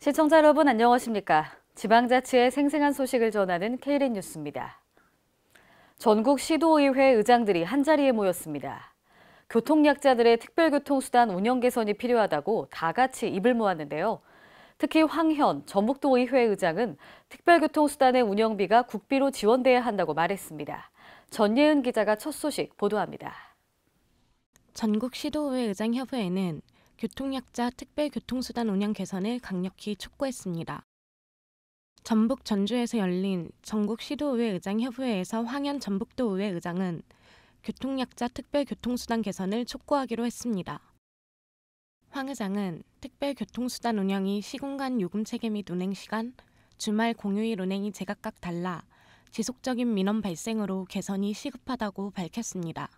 시청자 여러분 안녕하십니까? 지방자치의 생생한 소식을 전하는 K랜 뉴스입니다. 전국 시도의회 의장들이 한자리에 모였습니다. 교통약자들의 특별교통수단 운영 개선이 필요하다고 다 같이 입을 모았는데요. 특히 황현 전북도의회 의장은 특별교통수단의 운영비가 국비로 지원돼야 한다고 말했습니다. 전예은 기자가 첫 소식 보도합니다. 전국 시도의회 의장협의회는 교통약자 특별교통수단 운영 개선을 강력히 촉구했습니다. 전북 전주에서 열린 전국 시도의회 의장협의회에서 황현 전북도의회 의장은 교통약자 특별교통수단 개선을 촉구하기로 했습니다. 황 의장은 특별교통수단 운영이 시공간 요금 체계 및 운행시간, 주말 공휴일 운행이 제각각 달라 지속적인 민원 발생으로 개선이 시급하다고 밝혔습니다.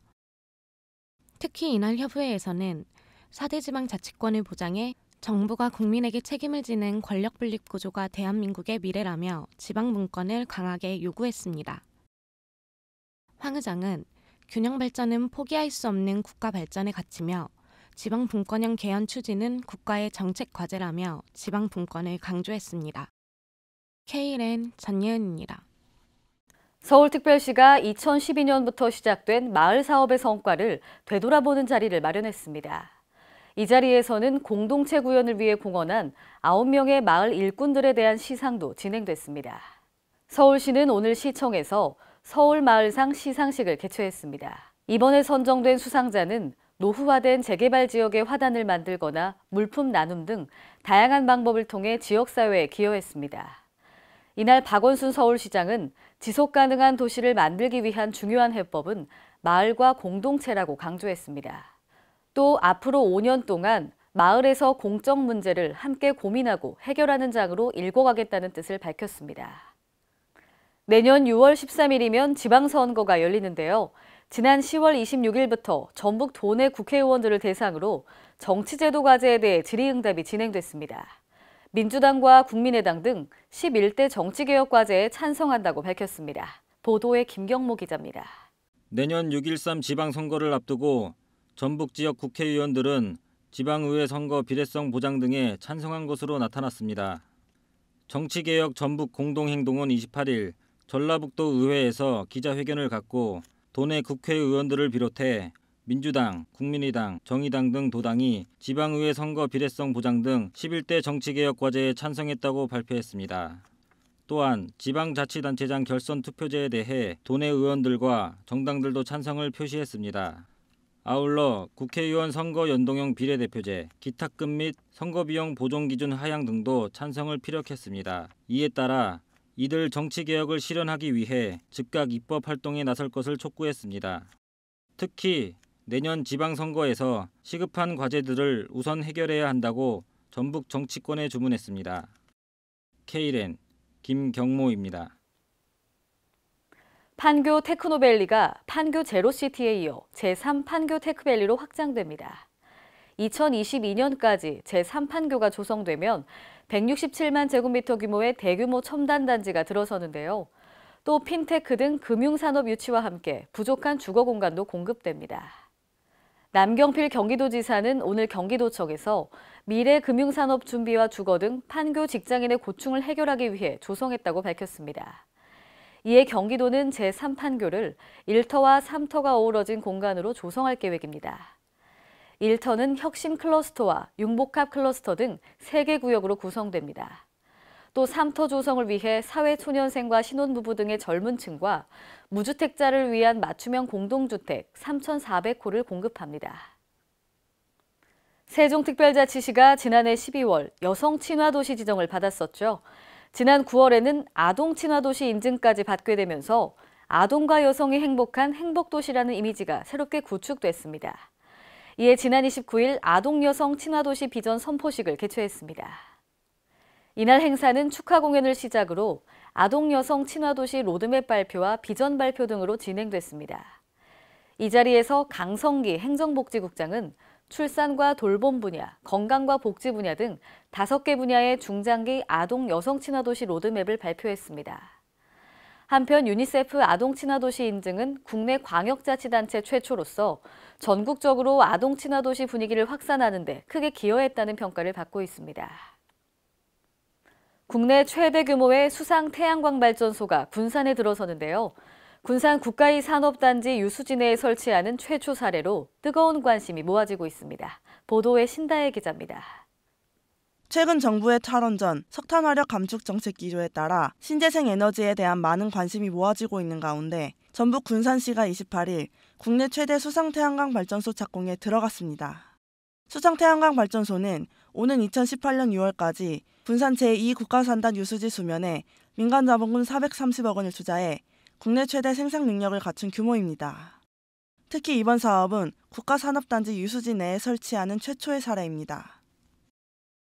특히 이날 협의회에서는 4대 지방자치권을 보장해 정부가 국민에게 책임을 지는 권력분립 구조가 대한민국의 미래라며 지방분권을 강하게 요구했습니다. 황 의장은 균형 발전은 포기할 수 없는 국가 발전의 가치며 지방분권형 개헌 추진은 국가의 정책 과제라며 지방분권을 강조했습니다. K랜 전예은입니다. 서울특별시가 2012년부터 시작된 마을 사업의 성과를 되돌아보는 자리를 마련했습니다. 이 자리에서는 공동체 구현을 위해 공헌한 9명의 마을 일꾼들에 대한 시상도 진행됐습니다. 서울시는 오늘 시청에서 서울마을상 시상식을 개최했습니다. 이번에 선정된 수상자는 노후화된 재개발 지역의 화단을 만들거나 물품 나눔 등 다양한 방법을 통해 지역사회에 기여했습니다. 이날 박원순 서울시장은 지속가능한 도시를 만들기 위한 중요한 해법은 마을과 공동체라고 강조했습니다. 또 앞으로 5년 동안 마을에서 공적 문제를 함께 고민하고 해결하는 장으로 일궈가겠다는 뜻을 밝혔습니다. 내년 6월 13일이면 지방선거가 열리는데요. 지난 10월 26일부터 전북 도내 국회의원들을 대상으로 정치제도 과제에 대해 질의응답이 진행됐습니다. 민주당과 국민의당 등 11대 정치개혁 과제에 찬성한다고 밝혔습니다. 보도에 김경모 기자입니다. 내년 6.13 지방선거를 앞두고 전북 지역 국회의원들은 지방의회 선거 비례성 보장 등에 찬성한 것으로 나타났습니다. 정치개혁 전북 공동행동은 28일 전라북도 의회에서 기자회견을 갖고 도내 국회의원들을 비롯해 민주당, 국민의당, 정의당 등 도당이 지방의회 선거 비례성 보장 등 11대 정치개혁 과제에 찬성했다고 발표했습니다. 또한 지방자치단체장 결선 투표제에 대해 도내 의원들과 정당들도 찬성을 표시했습니다. 아울러 국회의원 선거 연동형 비례대표제, 기탁금 및 선거비용 보존기준 하향 등도 찬성을 피력했습니다. 이에 따라 이들 정치개혁을 실현하기 위해 즉각 입법 활동에 나설 것을 촉구했습니다. 특히 내년 지방선거에서 시급한 과제들을 우선 해결해야 한다고 전북 정치권에 주문했습니다. K랜 김경모입니다. 판교 테크노밸리가 판교 제로시티에 이어 제3판교 테크밸리로 확장됩니다. 2022년까지 제3판교가 조성되면 167만 제곱미터 규모의 대규모 첨단 단지가 들어서는데요. 또 핀테크 등 금융산업 유치와 함께 부족한 주거 공간도 공급됩니다. 남경필 경기도지사는 오늘 경기도청에서 미래 금융산업 준비와 주거 등 판교 직장인의 고충을 해결하기 위해 조성했다고 밝혔습니다. 이에 경기도는 제3판교를 1터와 3터가 어우러진 공간으로 조성할 계획입니다. 1터는 혁신 클러스터와 융복합 클러스터 등 3개 구역으로 구성됩니다. 또 3터 조성을 위해 사회초년생과 신혼부부 등의 젊은 층과 무주택자를 위한 맞춤형 공동주택 3,400호를 공급합니다. 세종특별자치시가 지난해 12월 여성친화도시 지정을 받았었죠. 지난 9월에는 아동친화도시 인증까지 받게 되면서 아동과 여성이 행복한 행복도시라는 이미지가 새롭게 구축됐습니다. 이에 지난 29일 아동여성 친화도시 비전 선포식을 개최했습니다. 이날 행사는 축하 공연을 시작으로 아동여성 친화도시 로드맵 발표와 비전 발표 등으로 진행됐습니다. 이 자리에서 강성기 행정복지국장은 출산과 돌봄 분야, 건강과 복지 분야 등 5개 분야의 중장기 아동 여성 친화도시 로드맵을 발표했습니다. 한편 유니세프 아동 친화도시 인증은 국내 광역자치단체 최초로서 전국적으로 아동 친화도시 분위기를 확산하는 데 크게 기여했다는 평가를 받고 있습니다. 국내 최대 규모의 수상 태양광 발전소가 군산에 들어서는데요. 군산 국가의 산업단지 유수지 내에 설치하는 최초 사례로 뜨거운 관심이 모아지고 있습니다. 보도의 신다혜 기자입니다. 최근 정부의 탈원전, 석탄화력 감축 정책 기조에 따라 신재생 에너지에 대한 많은 관심이 모아지고 있는 가운데 전북 군산시가 28일 국내 최대 수상 태양광 발전소 착공에 들어갔습니다. 수상 태양광 발전소는 오는 2018년 6월까지 군산 제2 국가산단 유수지 수면에 민간 자본금 430억 원을 투자해 국내 최대 생산 능력을 갖춘 규모입니다. 특히 이번 사업은 국가산업단지 유수지 내에 설치하는 최초의 사례입니다.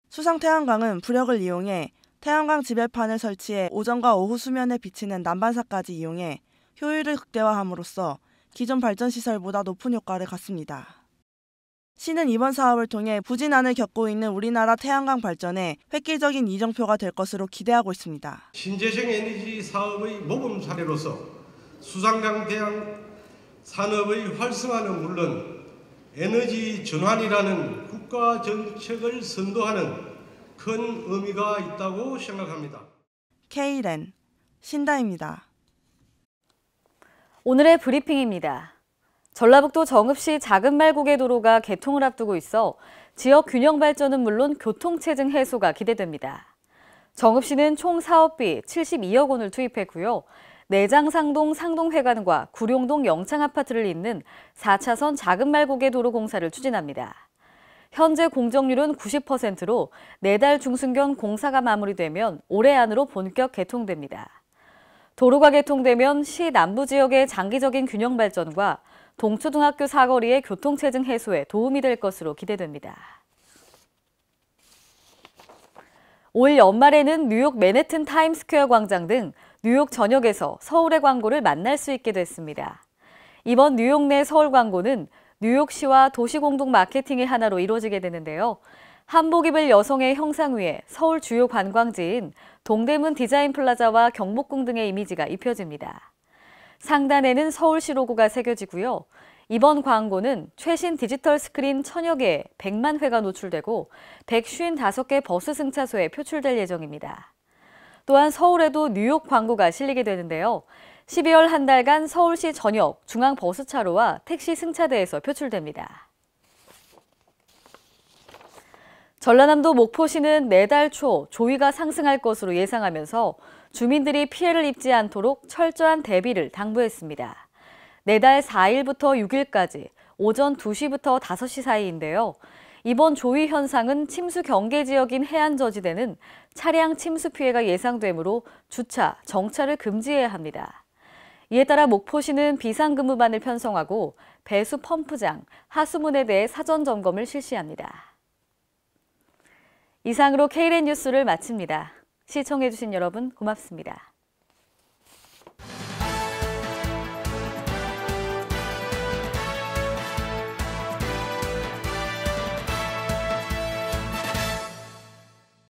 수상 태양광은 부력을 이용해 태양광 지배판을 설치해 오전과 오후 수면에 비치는 난반사까지 이용해 효율을 극대화함으로써 기존 발전시설보다 높은 효과를 갖습니다. 시는 이번 사업을 통해 부진난을 겪고 있는 우리나라 태양광 발전에 획기적인 이정표가 될 것으로 기대하고 있습니다. 신재생 에너지 사업의 모범 사례로서 수상강 태양 산업의 활성화는 물론 에너지 전환이라는 국가 정책을 선도하는 큰 의미가 있다고 생각합니다. K랜 신다입니다. 오늘의 브리핑입니다. 전라북도 정읍시 작은말고개 도로가 개통을 앞두고 있어 지역 균형 발전은 물론 교통체증 해소가 기대됩니다. 정읍시는 총 사업비 72억 원을 투입했고요. 내장상동 상동회관과 구룡동 영창아파트를 잇는 4차선 작은말고개 도로 공사를 추진합니다. 현재 공정률은 90%로 4달 중순경 공사가 마무리되면 올해 안으로 본격 개통됩니다. 도로가 개통되면 시 남부 지역의 장기적인 균형 발전과 동초등학교 사거리의 교통체증 해소에 도움이 될 것으로 기대됩니다. 올 연말에는 뉴욕 맨해튼 타임스퀘어 광장 등 뉴욕 전역에서 서울의 광고를 만날 수 있게 됐습니다. 이번 뉴욕 내 서울 광고는 뉴욕시와 도시공동 마케팅의 하나로 이루어지게 되는데요. 한복 입을 여성의 형상 위에 서울 주요 관광지인 동대문 디자인 플라자와 경복궁 등의 이미지가 입혀집니다. 상단에는 서울시 로고가 새겨지고요. 이번 광고는 최신 디지털 스크린 1000여 개에 100만 회가 노출되고 155개 버스 승차소에 표출될 예정입니다. 또한 서울에도 뉴욕 광고가 실리게 되는데요. 12월 한 달간 서울시 전역 중앙버스차로와 택시 승차대에서 표출됩니다. 전라남도 목포시는 내달 초 조위가 상승할 것으로 예상하면서 주민들이 피해를 입지 않도록 철저한 대비를 당부했습니다. 내달 4일부터 6일까지 오전 2시부터 5시 사이인데요. 이번 조위 현상은 침수 경계 지역인 해안 저지대는 차량 침수 피해가 예상되므로 주차, 정차를 금지해야 합니다. 이에 따라 목포시는 비상근무반을 편성하고 배수 펌프장, 하수문에 대해 사전 점검을 실시합니다. 이상으로 K랜 뉴스를 마칩니다. 시청해주신 여러분 고맙습니다.